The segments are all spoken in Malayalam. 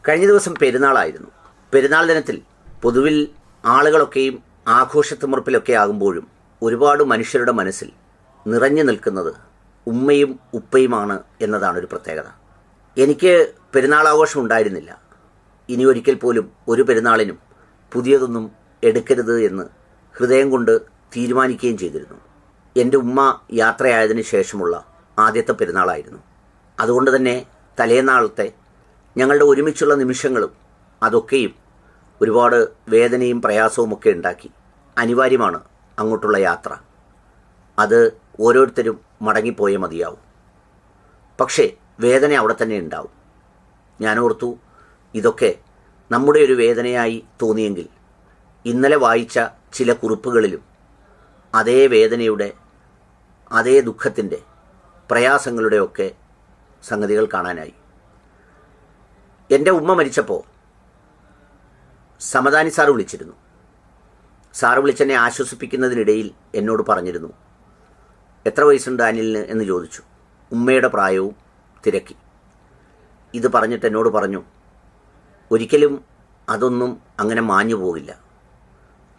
കഴിഞ്ഞ ദിവസം പെരുന്നാളായിരുന്നു. പെരുന്നാൾ ദിനത്തിൽ പൊതുവിൽ ആളുകളൊക്കെയും ആഘോഷത്തിമുറപ്പിലൊക്കെ ആകുമ്പോഴും ഒരുപാട് മനുഷ്യരുടെ മനസ്സിൽ നിറഞ്ഞു നിൽക്കുന്നത് ഉമ്മയും ഉപ്പയുമാണ് എന്നതാണ് ഒരു പ്രത്യേകത. എനിക്ക് പെരുന്നാളാഘോഷം ഉണ്ടായിരുന്നില്ല. ഇനി ഒരിക്കൽ പോലും ഒരു പെരുന്നാളിനും പുതിയതൊന്നും എടുക്കരുത് എന്ന് ഹൃദയം കൊണ്ട് തീരുമാനിക്കുകയും ചെയ്തിരുന്നു. എൻ്റെ ഉമ്മ യാത്രയായതിനു ശേഷമുള്ള ആദ്യത്തെ പെരുന്നാളായിരുന്നു. അതുകൊണ്ട് തന്നെ തലേനാളത്തെ ഞങ്ങളുടെ ഒരുമിച്ചുള്ള നിമിഷങ്ങളും അതൊക്കെയും ഒരുപാട് വേദനയും പ്രയാസവും ഒക്കെ ഉണ്ടാക്കി. അനിവാര്യമാണ് അങ്ങോട്ടുള്ള യാത്ര. അത് ഓരോരുത്തരും മടങ്ങിപ്പോയേ മതിയാവും. പക്ഷേ വേദന അവിടെ തന്നെ ഉണ്ടാവും. ഞാനോർത്തു, ഇതൊക്കെ നമ്മുടെ ഒരു വേദനയായി തോന്നിയെങ്കിൽ ഇന്നലെ വായിച്ച ചില കുറിപ്പുകളിലും അതേ വേദനയുടെ, അതേ ദുഃഖത്തിൻ്റെ, പ്രയാസങ്ങളുടെയൊക്കെ സംഗതികൾ കാണാനായി. എൻ്റെ ഉമ്മ മരിച്ചപ്പോൾ സമദാനി സാറ് വിളിച്ചിരുന്നു. സാറ് വിളിച്ചെന്നെ ആശ്വസിപ്പിക്കുന്നതിനിടയിൽ എന്നോട് പറഞ്ഞിരുന്നു, എത്ര വയസ്സുണ്ട് അനിലിന് എന്ന് ചോദിച്ചു. ഉമ്മയുടെ പ്രായവും തിരക്കി. ഇത് പറഞ്ഞിട്ട് എന്നോട് പറഞ്ഞു, ഒരിക്കലും അതൊന്നും അങ്ങനെ മാഞ്ഞു പോകില്ല.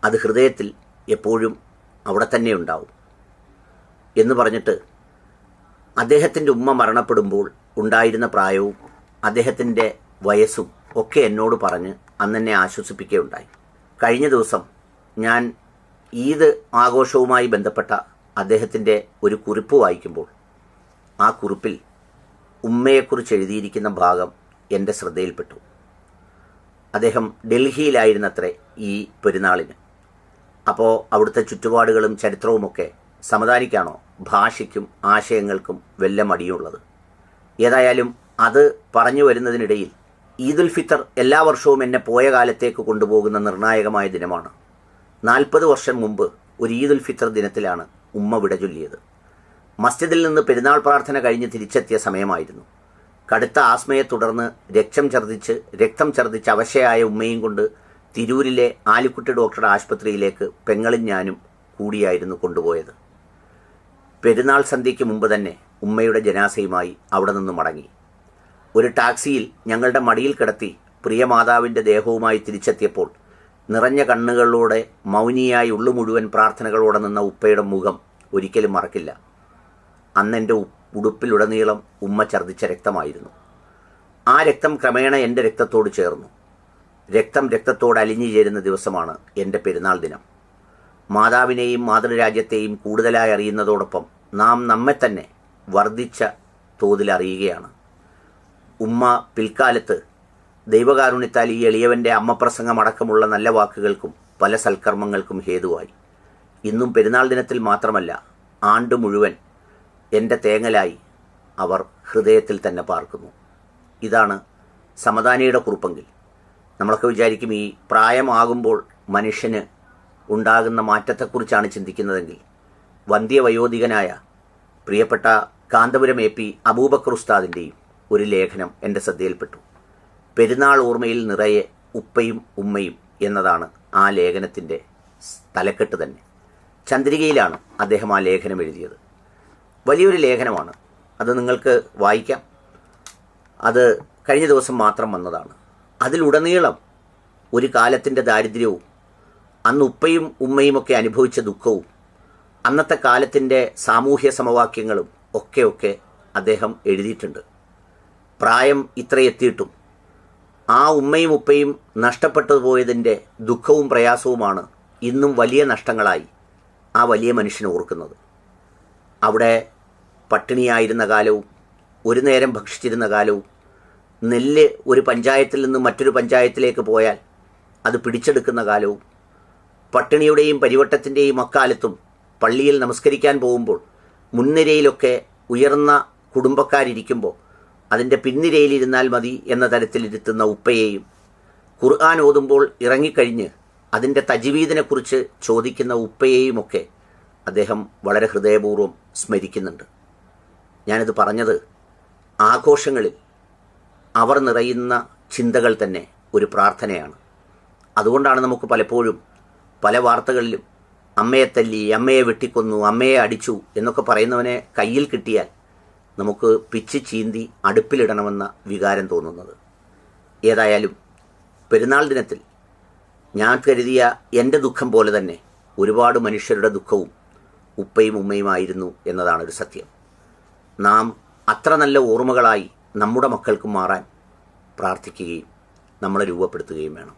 അത് ഹൃദയത്തിൽ എപ്പോഴും അവിടെ തന്നെ ഉണ്ടാവും എന്ന് പറഞ്ഞിട്ട് അദ്ദേഹത്തിൻ്റെ ഉമ്മ മരണപ്പെടുമ്പോൾ ഉണ്ടായിരുന്ന പ്രായവും അദ്ദേഹത്തിൻ്റെ വയസ്സും ഒക്കെ എന്നോട് പറഞ്ഞ് അന്നെന്നെ ആശ്വസിപ്പിക്കുകയുണ്ടായി. കഴിഞ്ഞ ദിവസം ഞാൻ ഈദ് ആഘോഷവുമായി ബന്ധപ്പെട്ട അദ്ദേഹത്തിൻ്റെ ഒരു കുറിപ്പ് വായിക്കുമ്പോൾ ആ കുറിപ്പിൽ ഉമ്മയെക്കുറിച്ച് എഴുതിയിരിക്കുന്ന ഭാഗം എൻ്റെ ശ്രദ്ധയിൽപ്പെട്ടു. അദ്ദേഹം ഡൽഹിയിലായിരുന്നത്രേ ഈ പെരുന്നാളിന്. അപ്പോൾ അവിടുത്തെ ചുറ്റുപാടുകളും ചരിത്രവുമൊക്കെ സമദാനിക്കാണോ ഭാഷയ്ക്കും ആശയങ്ങൾക്കും വല്ല മടിയുള്ളത്? ഏതായാലും അത് പറഞ്ഞു വരുന്നതിനിടയിൽ ഈദുൽ ഫിത്തർ എല്ലാ വർഷവും എന്നെ പോയ കാലത്തേക്ക് കൊണ്ടുപോകുന്ന നിർണായകമായ ദിനമാണ്. 40 വർഷം മുമ്പ് ഒരു ഈദുൽ ഫിത്തർ ദിനത്തിലാണ് ഉമ്മ വിട ചൊല്ലിയത്. മസ്ജിദിൽ നിന്ന് പെരുന്നാൾ പ്രാർത്ഥന കഴിഞ്ഞ് തിരിച്ചെത്തിയ സമയമായിരുന്നു. കടുത്ത ആസ്മയെ തുടർന്ന് രക്തം ഛർദ്ദിച്ച് അവശയായ ഉമ്മയും കൊണ്ട് തിരൂരിലെ ആലിക്കുട്ടി ഡോക്ടറുടെ ആശുപത്രിയിലേക്ക് പെങ്ങളും ഞാനും കൂടിയായിരുന്നു കൊണ്ടുപോയത്. പെരുന്നാൾ സന്ധ്യയ്ക്ക് മുമ്പ് തന്നെ ഉമ്മയുടെ ജനാസയുമായി അവിടെ നിന്ന് മടങ്ങി. ഒരു ടാക്സിയിൽ ഞങ്ങളുടെ മടിയിൽ കിടത്തി പ്രിയ മാതാവിൻ്റെ ദേഹവുമായി തിരിച്ചെത്തിയപ്പോൾ നിറഞ്ഞ കണ്ണുകളിലൂടെ മൗനിയായി ഉള്ളു മുഴുവൻ പ്രാർത്ഥനകളോടെ നിന്ന ഉപ്പയുടെ മുഖം ഒരിക്കലും മറക്കില്ല. അന്നെൻ്റെ ഉടുപ്പിലുടനീളം ഉമ്മ ഛർദ്ദിച്ച രക്തമായിരുന്നു. ആ രക്തം ക്രമേണ എൻ്റെ രക്തത്തോട് ചേർന്നു. രക്തത്തോട് അലിഞ്ഞു ചേരുന്ന ദിവസമാണ് എൻ്റെ പെരുന്നാൾ ദിനം. മാതാവിനെയും മാതൃരാജ്യത്തെയും കൂടുതലായി അറിയുന്നതോടൊപ്പം നാം നമ്മെ തന്നെ വർദ്ധിച്ച തോതിൽ അറിയുകയാണ്. ഉമ്മ പിൽക്കാലത്ത് ദൈവകാരുണ്യത്താൽ ഈ എളിയവൻ്റെ അമ്മപ്രസംഗം അടക്കമുള്ള നല്ല വാക്കുകൾക്കും പല സൽക്കർമ്മങ്ങൾക്കും ഹേതുവായി. ഇന്നും പെരുന്നാൾ ദിനത്തിൽ മാത്രമല്ല, ആണ്ട് മുഴുവൻ എൻ്റെ തേങ്ങലായി അവർ ഹൃദയത്തിൽ തന്നെ പാർക്കുന്നു. ഇതാണ് സമദാനിയുടെ കുറിപ്പെങ്കിൽ നമ്മളൊക്കെ വിചാരിക്കും ഈ പ്രായമാകുമ്പോൾ മനുഷ്യന് ഉണ്ടാകുന്ന മാറ്റത്തെക്കുറിച്ചാണ് ചിന്തിക്കുന്നതെങ്കിൽ വന്ധ്യവയോധികനായ പ്രിയപ്പെട്ട കാന്തപുരം AP അബൂബക്കർ ഉസ്താദിൻ്റെയും ഒരു ലേഖനം എൻ്റെ ശ്രദ്ധയിൽപ്പെട്ടു. പെരുന്നാൾ ഓർമ്മയിൽ നിറയെ ഉപ്പയും ഉമ്മയും എന്നതാണ് ആ ലേഖനത്തിൻ്റെ തലക്കെട്ട് തന്നെ. ചന്ദ്രികയിലാണ് അദ്ദേഹം ആ ലേഖനം എഴുതിയത്. വലിയൊരു ലേഖനമാണ്. അത് നിങ്ങൾക്ക് വായിക്കാം. അത് കഴിഞ്ഞ ദിവസം മാത്രം വന്നതാണ്. അതിലുടനീളം ഒരു കാലത്തിൻ്റെ ദാരിദ്ര്യവും അന്ന് ഉപ്പയും ഉമ്മയുമൊക്കെ അനുഭവിച്ച ദുഃഖവും അന്നത്തെ കാലത്തിൻ്റെ സാമൂഹ്യ സമവാക്യങ്ങളും ഒക്കെ അദ്ദേഹം എഴുതിയിട്ടുണ്ട്. പ്രായം ഇത്രയെത്തിയിട്ടും ആ ഉമ്മയും ഉപ്പയും നഷ്ടപ്പെട്ടു പോയതിൻ്റെ ദുഃഖവും പ്രയാസവുമാണ് ഇന്നും വലിയ നഷ്ടങ്ങളായി ആ വലിയ മനുഷ്യനെ ഓർക്കുന്നത്. അവിടെ പട്ടിണിയായിരുന്ന കാലവും ഒരു നേരം ഭക്ഷിച്ചിരുന്ന കാലവും നെല്ല് ഒരു പഞ്ചായത്തിൽ നിന്ന് മറ്റൊരു പഞ്ചായത്തിലേക്ക് പോയാൽ അത് പിടിച്ചെടുക്കുന്ന കാലവും പട്ടിണിയുടെയും പരിവട്ടത്തിൻ്റെയും അക്കാലത്തും പള്ളിയിൽ നമസ്കരിക്കാൻ പോകുമ്പോൾ മുൻനിരയിലൊക്കെ ഉയർന്ന കുടുംബക്കാരിയ്ക്കുമ്പോൾ അതിൻ്റെ പിൻനിരയിലിരുന്നാൽ മതി എന്ന തരത്തിലിരുത്തുന്ന ഉപ്പയെയും ഖുർആൻ ഓതുമ്പോൾ ഇറങ്ങിക്കഴിഞ്ഞ് അതിൻ്റെ തജ്വീദിനെക്കുറിച്ച് ചോദിക്കുന്ന ഉപ്പയെയുമൊക്കെ അദ്ദേഹം വളരെ ഹൃദയപൂർവ്വം സ്മരിക്കുന്നുണ്ട്. ഞാനിത് പറഞ്ഞത് ആഘോഷങ്ങളിൽ അവർ നിറയുന്ന ചിന്തകൾ തന്നെ ഒരു പ്രാർത്ഥനയാണ്. അതുകൊണ്ടാണ് നമുക്ക് പലപ്പോഴും പല വാർത്തകളിലും അമ്മയെ തല്ലി, അമ്മയെ വെട്ടിക്കൊന്നു, അമ്മയെ അടിച്ചു എന്നൊക്കെ പറയുന്നവനെ കയ്യിൽ കിട്ടിയാൽ നമുക്ക് പിച്ച് ചീന്തി അടുപ്പിലിടണമെന്ന വികാരം തോന്നുന്നത്. ഏതായാലും പെരുന്നാൾ ദിനത്തിൽ ഞാൻ കരുതിയ എൻ്റെ ദുഃഖം പോലെ തന്നെ ഒരുപാട് മനുഷ്യരുടെ ദുഃഖവും ഉപ്പയും ഉമ്മയുമായിരുന്നു എന്നതാണ് ഒരു സത്യം. നാം അത്ര നല്ല ഓർമ്മകളായി നമ്മുടെ മക്കൾക്ക് മാറാൻ പ്രാർത്ഥിക്കുകയും നമ്മളെ രൂപപ്പെടുത്തുകയും വേണം.